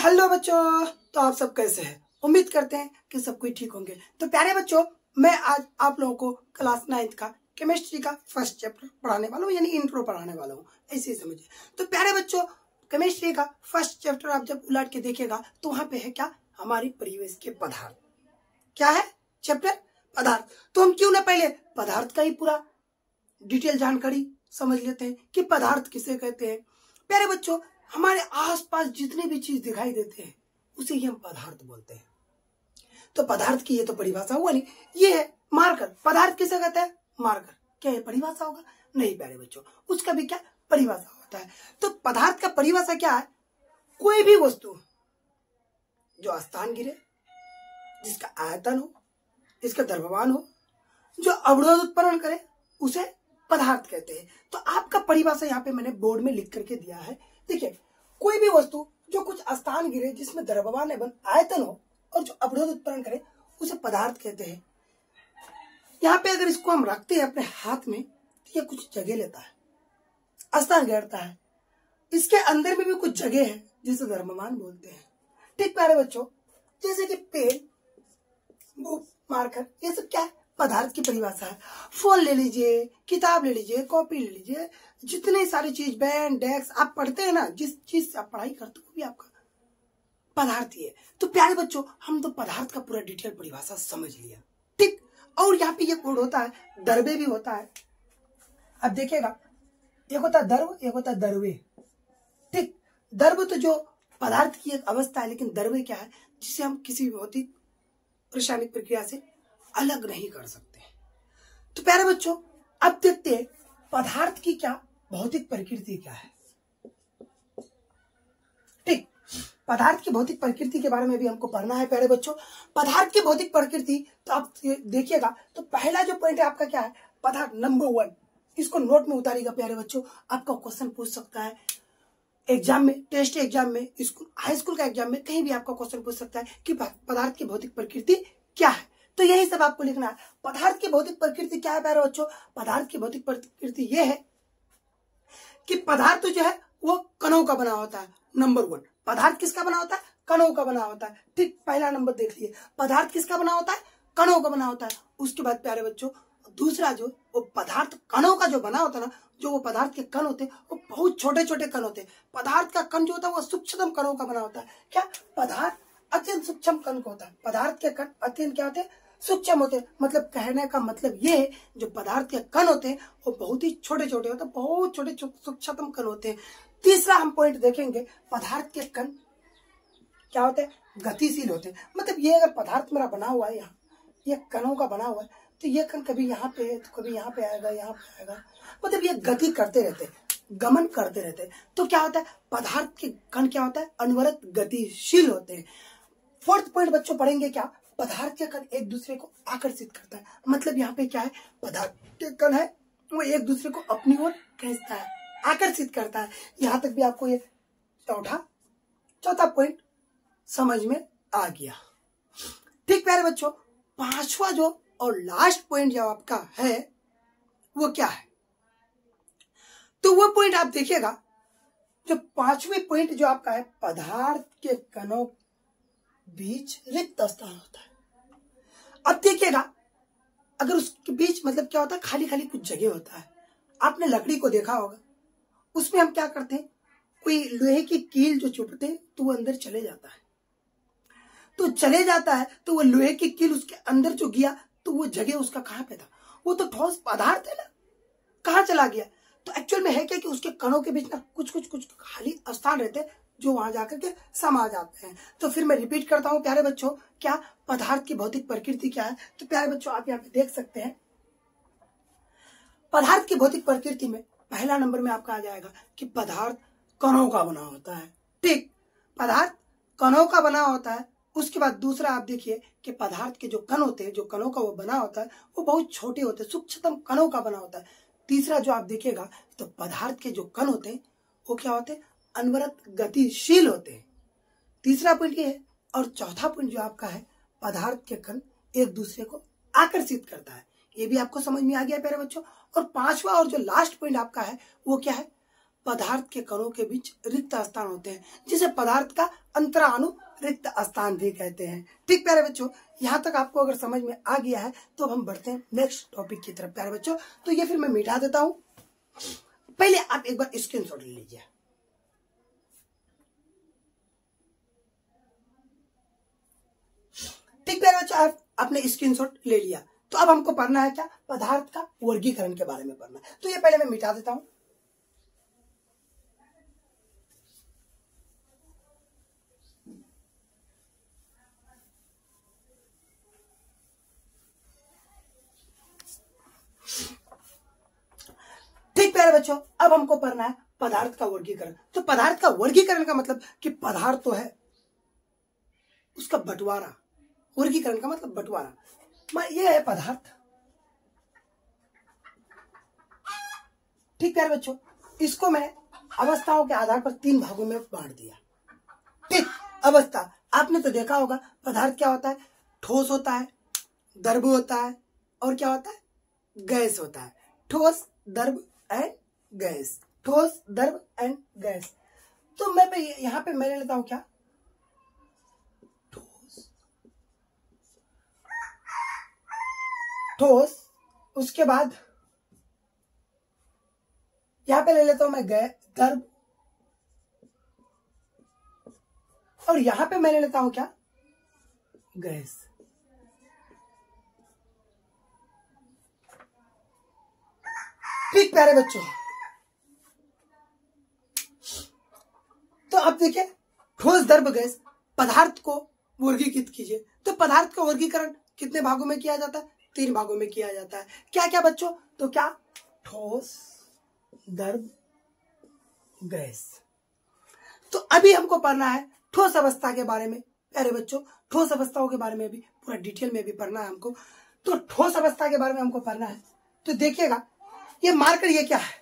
Hello बच्चों, तो आप सब कैसे हैं? उम्मीद करते हैं कि सब कोई ठीक होंगे। तो प्यारे बच्चों, मैं आज आप लोगों को क्लास 9th का केमिस्ट्री का फर्स्ट चैप्टर पढ़ाने वाला हूँ, यानी इंट्रो पढ़ाने वाला हूँ, ऐसे ही समझिए। तो प्यारे बच्चों, केमिस्ट्री का फर्स्ट चैप्टर आप जब उलट के देखिएगा तो वहां पे है क्या, हमारी परिवेश के पदार्थ। क्या है चैप्टर? पदार्थ। तो हम क्यों ना पहले पदार्थ का ही पूरा डिटेल जानकारी समझ लेते हैं कि पदार्थ किसे कहते हैं। प्यारे बच्चों, हमारे आसपास जितने भी चीज दिखाई देते हैं उसे ही हम पदार्थ बोलते हैं। तो पदार्थ की ये तो परिभाषा हुआ नहीं, ये है मार्कर। पदार्थ किसे कहते हैं? मार्कर। क्या ये परिभाषा होगा? नहीं प्यारे बच्चों, उसका भी क्या परिभाषा होता है। तो पदार्थ का परिभाषा क्या है? कोई भी वस्तु जो स्थान गिरे, जिसका आयतन हो, जिसका द्रव्यमान हो, जो अवरोध उत्पन्न करे, उसे पदार्थ कहते हैं। तो आपका परिभाषा यहाँ पे मैंने बोर्ड में लिख करके दिया है। देखिए, कोई भी वस्तु जो कुछ स्थान गिरे, जिसमें द्रव्यमान एवं आयतन हो और जो अवरोध उत्पन्न करे, उसे पदार्थ कहते हैं। यहाँ पे अगर इसको हम रखते हैं अपने हाथ में तो ये कुछ जगह लेता है, स्थान घेरता है। इसके अंदर में भी कुछ जगह है जिसे द्रव्यमान बोलते हैं। ठीक प्यारे बच्चों, जैसे कि पेन, बुक, मार्कर, ये सब क्या है? पदार्थ की परिभाषा है। फोन ले लीजिए, किताब ले लीजिए, कॉपी ले लीजिए, जितने सारी चीज, पेन, डेस्क आप पढ़ते हैं ना, जिस चीज से आप पढ़ाई करते हो वो भी आपका पदार्थ ही है। तो प्यारे बच्चों, हम तो पदार्थ का पूरा डिटेल परिभाषा समझ लिया। ठीक। और यहाँ पे ये कोड होता है, द्रव्य भी होता है। अब देखिएगा, एक होता है द्रव, एक होता है द्रव्य। ठीक। द्रव तो जो पदार्थ की एक अवस्था है, लेकिन द्रव्य क्या है? जिसे हम किसी भी भौतिक रासायनिक प्रक्रिया से अलग नहीं कर सकते। तो प्यारे बच्चों, अब देखते हैं पदार्थ की क्या भौतिक प्रकृति क्या है। ठीक। पदार्थ की भौतिक प्रकृति के बारे में भी हमको पढ़ना है प्यारे बच्चों। पदार्थ की भौतिक प्रकृति, तो आप देखिएगा तो पहला जो पॉइंट है आपका क्या है? पदार्थ नंबर 1। इसको नोट में उतारिएगा प्यारे बच्चों। आपका क्वेश्चन पूछ सकता है एग्जाम में, टेस्ट एग्जाम में, स्कूल, हाई स्कूल का एग्जाम में, कहीं भी आपका क्वेश्चन पूछ सकता है कि पदार्थ की भौतिक प्रकृति क्या है। तो यही सब आपको लिखना है। पदार्थ की भौतिक प्रकृति क्या है प्यारे बच्चों? पदार्थ की भौतिक प्रकृति ये है कि पदार्थ जो है वो कणों का बना होता है। नंबर 1, पदार्थ किसका बना होता है? कणों का बना होता है। ठीक, पहला नंबर देख लिए, पदार्थ किसका बना होता है? कणों का बना होता है। उसके बाद प्यारे बच्चों, दूसरा जो वो पदार्थ कणों का जो बना होता है ना, जो वो पदार्थ के कण होते हैं वो बहुत छोटे छोटे कण होते हैं। पदार्थ का कण जो होता है वो सूक्ष्मतम कणों का बना होता है। क्या? पदार्थ अत्यंत सूक्ष्म कण का होता है। पदार्थ के कण अत्यंत क्या होते हैं? सूक्ष्म होते हैं। मतलब कहने का मतलब ये है, जो पदार्थ के कण होते हैं वो बहुत ही छोटे छोटे होते हैं, बहुत छोटे सूक्ष्मतम कण होते हैं। तीसरा हम पॉइंट देखेंगे, पदार्थ के कण क्या होते हैं? गतिशील होते हैं। मतलब ये अगर पदार्थ मेरा बना हुआ है, यहाँ ये कणों का बना हुआ है, तो ये कण कभी यहाँ पे है तो कभी यहाँ पे आएगा, यहाँ पे आएगा। मतलब ये गति करते रहते हैं, गमन करते रहते हैं। तो क्या होता है? पदार्थ के कण क्या होता है? अनवरत गतिशील होते हैं। फोर्थ पॉइंट बच्चों पढ़ेंगे क्या? पदार्थ के कण एक दूसरे को आकर्षित करता है। मतलब यहाँ पे क्या है? पदार्थ के कण है वो एक दूसरे को अपनी ओर खींचता है, आकर्षित करता है। यहाँ तक भी आपको ये चौथा पॉइंट समझ में आ गया। ठीक प्यारे बच्चों, पांचवा जो और लास्ट पॉइंट जो आपका है वो क्या है? तो वो पॉइंट आप देखिएगा, जो पांचवें पॉइंट जो आपका है, पदार्थ के कणों बीच रिक्त स्थान होता है। अब देखिएगा, अगर उसके बीच मतलब क्या होता है? खाली खाली कुछ जगह होता है। आपने लकड़ी को देखा होगा, उसमें हम क्या करते हैं? कोई लोहे की कील जो चुभते हैं तो वो अंदर चले जाता है, तो चले जाता है, तो वो लोहे की कील उसके अंदर जो गया तो वो जगह उसका कहाँ पे था? वो तो ठोस पदार्थ है ना, कहाँ चला गया? तो एक्चुअल में है क्या कि उसके कणों के बीच ना कुछ खाली स्थान रहते हैं जो वहां जाकर के समा जाते हैं। तो फिर मैं रिपीट करता हूं प्यारे बच्चों, क्या पदार्थ की भौतिक प्रकृति क्या है? तो प्यारे बच्चों, आप यहाँ पे देख सकते हैं, पदार्थ की भौतिक प्रकृति में पहला नंबर में आपका आ जाएगा कि पदार्थ कणों का बना होता है। ठीक, पदार्थ कणों का बना होता है। उसके बाद दूसरा आप देखिए कि पदार्थ के जो कण होते हैं, जो कणों का वो बना होता है, वो बहुत छोटे होते हैं, सूक्ष्मतम कणों का बना होता है। तीसरा जो आप देखिएगा, तो पदार्थ के जो कण होते हैं वो क्या होते हैं? अनवरत गतिशील होते हैं। तीसरा पॉइंट ये है। और चौथा पॉइंट जो आपका है, पदार्थ के कण एक दूसरे को आकर्षित करता है। ये भी आपको समझ में आ गया प्यारे बच्चों। और पांचवा और जो लास्ट पॉइंट आपका है वो क्या है? पदार्थ के कणों के बीच रिक्त स्थान होते हैं, जिसे पदार्थ का अंतराणु रिक्त स्थान भी कहते हैं। ठीक प्यारे बच्चों, यहाँ तक आपको अगर समझ में आ गया है तो हम बढ़ते हैं नेक्स्ट टॉपिक की तरफ। प्यारे बच्चों, तो ये फिर मैं मिटा देता हूं, पहले आप एक बार स्क्रीनशॉट ले लीजिए। ठीक प्यारे बच्चों, आप आपने स्क्रीनशॉट ले लिया, तो अब हमको पढ़ना है क्या, पदार्थ का वर्गीकरण के बारे में पढ़ना है। तो ये पहले मैं मिटा देता हूं। ठीक प्यारे बच्चों, अब हमको पढ़ना है पदार्थ का वर्गीकरण। तो पदार्थ का वर्गीकरण का मतलब कि पदार्थ तो है, उसका बंटवारा, वर्गीकरण का मतलब बंटवारा, ये है पदार्थ। ठीक प्यारे बच्चों, इसको मैंने अवस्थाओं के आधार पर 3 भागों में बांट दिया। ठीक, अवस्था आपने तो देखा होगा, पदार्थ क्या होता है, ठोस होता है, द्रव होता है, और क्या होता है, गैस होता है। ठोस, द्रव एंड गैस, ठोस, द्रव एंड गैस। तो मैं यहाँ पे मैं लेता हूं क्या, ठोस, उसके बाद यहां पे ले लेता हूं मैं द्रव, और यहां पे मैं ले लेता हूं क्या, गैस। ठीक प्यारे बच्चों, तो अब देखिए, ठोस, द्रव, गैस, पदार्थ को वर्गीकृत कीजिए। तो पदार्थ का वर्गीकरण कितने भागों में किया जाता है, 3 भागों में किया जाता है। क्या क्या बच्चों, तो क्या, ठोस, द्रव, गैस। तो अभी हमको पढ़ना है ठोस अवस्था के बारे में। प्यारे बच्चों, ठोस अवस्थाओं के बारे में भी पूरा डिटेल में भी पढ़ना है हमको। तो ठोस अवस्था के बारे में हमको पढ़ना है। तो देखिएगा, ये मार्कर, ये क्या है,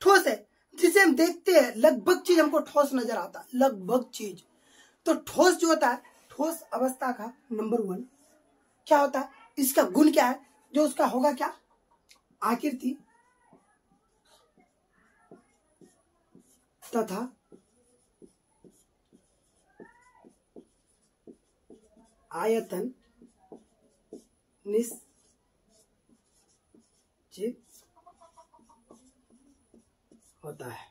ठोस है, जिसे हम देखते हैं, लगभग चीज हमको ठोस नजर आता है, लगभग चीज। तो ठोस जो होता है, ठोस अवस्था का नंबर 1 क्या होता है, इसका गुण क्या है, जो उसका होगा क्या, आकृति तथा आयतन निश्चित होता है।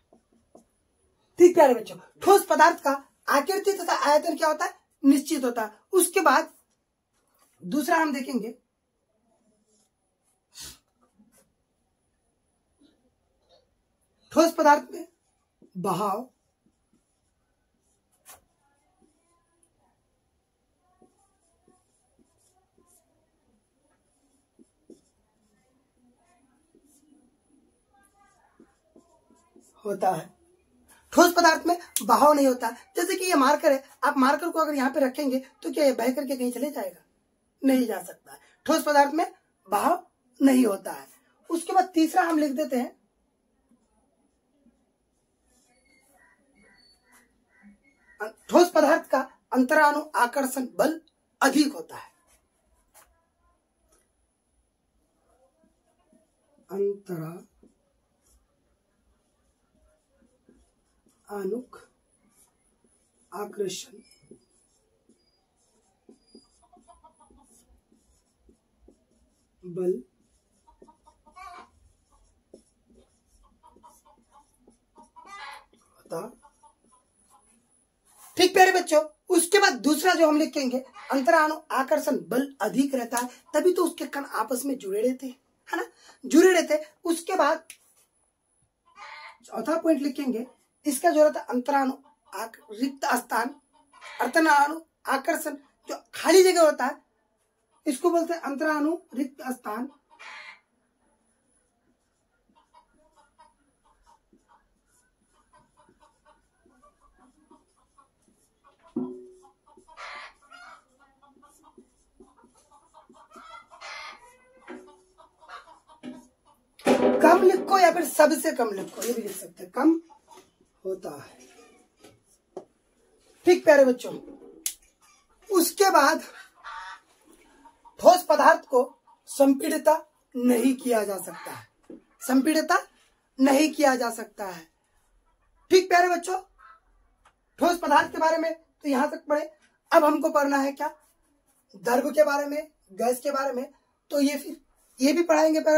ठीक प्यारे बच्चों, ठोस पदार्थ का आकृति तथा आयतन क्या होता है, निश्चित होता है। उसके बाद दूसरा हम देखेंगे, ठोस पदार्थ में बहाव होता है। ठोस पदार्थ में बहाव नहीं होता। जैसे कि ये मार्कर है, आप मार्कर को अगर यहाँ पे रखेंगे तो क्या ये बह करके कहीं चले जाएगा, नहीं जा सकता है। ठोस पदार्थ में बहाव नहीं होता है। उसके बाद तीसरा हम लिख देते हैं, ठोस पदार्थ का अंतराणु आकर्षण बल अधिक होता है। अंतराणुक आकर्षण बल होता। ठीक प्यारे बच्चों, उसके बाद दूसरा जो हम लिखेंगे, अंतराणु आकर्षण बल अधिक रहता है, तभी तो उसके कण आपस में जुड़े रहते हैं, है ना, जुड़े रहते। उसके बाद चौथा पॉइंट लिखेंगे, इसका जो रहता है अंतराणु रिक्त स्थान, अंतराणु आकर्षण, जो खाली जगह होता है इसको बोलते हैं अंतराणु रिक्त स्थान। कम लिखो या फिर सबसे कम लिखो, ये भी लिख सकते हैं, कम होता है। ठीक प्यारे बच्चों, उसके बाद ठोस पदार्थ को संपीड़ित नहीं किया जा सकता है, संपीड़ित नहीं किया जा सकता है। ठीक प्यारे बच्चों, ठोस पदार्थ के बारे में तो यहां तक पढ़े। अब हमको पढ़ना है क्या, द्रव के बारे में, गैस के बारे में। तो ये भी पढ़ाएंगे प्यारे